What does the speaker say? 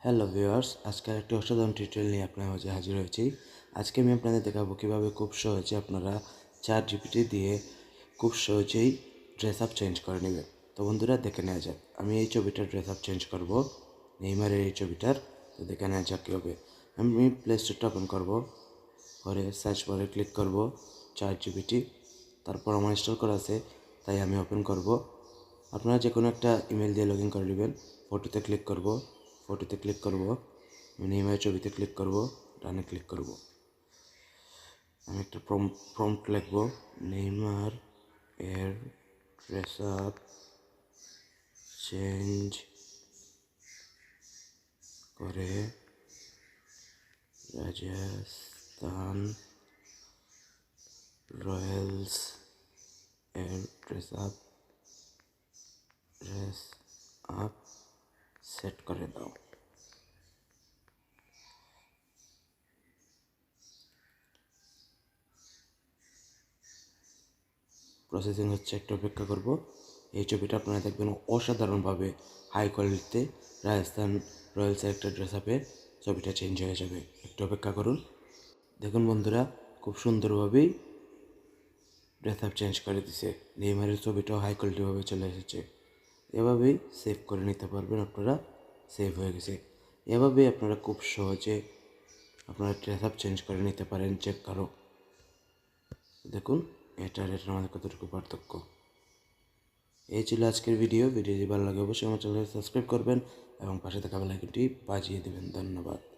Hello viewers, আজকে একটা অসাধারণ টিউটোরিয়াল নিয়ে আপনার মাঝে হাজির হয়েছি। আজকে আমি আপনাদের দেখাবো কীভাবে খুব সহজে আপনারা ChatGPT দিয়ে খুব সহজেই ড্রেস আপ চেঞ্জ করে নেবেন। তো বন্ধুরা, দেখে নেওয়া যাক। আমি এই ছবিটার ড্রেস আপ চেঞ্জ করব, নেইমারের এই ছবিটার। তো দেখে নেওয়া যাক কীভাবে। আমি প্লে স্টোরটা ওপেন করবো, করে সার্চ বারে ক্লিক করব ChatGPT। তারপর আমার ইনস্টল করা আছে, তাই আমি ওপেন করব। আপনারা যে কোনো একটা ইমেল দিয়ে লগ ইন করে নেবেন। ফটোতে ক্লিক করব, নেইমারের ছবিতে ক্লিক করব, ডানে ক্লিক করব। আমি একটা প্রম্পট লিখব, নেইমার এর ড্রেস আপ চেঞ্জ করে রাজস্থান রয়্যালস এর ড্রেস আপ সেট করে দাও। প্রসেসিং হচ্ছে, একটু অপেক্ষা করব। এই ছবিটা আপনারা দেখবেন অসাধারণভাবে হাই কোয়ালিটিতে রাজস্থান রয়্যালসের একটা ড্রেস আপে ছবিটা চেঞ্জ হয়ে যাবে। একটু অপেক্ষা করুন। দেখুন বন্ধুরা, খুব সুন্দরভাবেই ড্রেস আপ চেঞ্জ করে দিছে। নেইমারের ছবিটাও হাই কোয়ালিটিভাবে চলে এসেছে। এভাবেই সেভ করে নিতে পারবেন আপনারা। সেভ হয়ে গেছে। এভাবেই আপনারা খুব সহজে আপনারা ড্রেস আপ চেঞ্জ করে নিতে পারেন যে কারো। দেখুন এটার মধ্যে কতটুকু পার্থক্য। এই ছিল আজকের ভিডিও। যদি ভালো লাগে অবশ্যই আমার চ্যানেলকে সাবস্ক্রাইব করবেন এবং পাশে থাকা বেল আইকনটি বাজিয়ে দেবেন। ধন্যবাদ।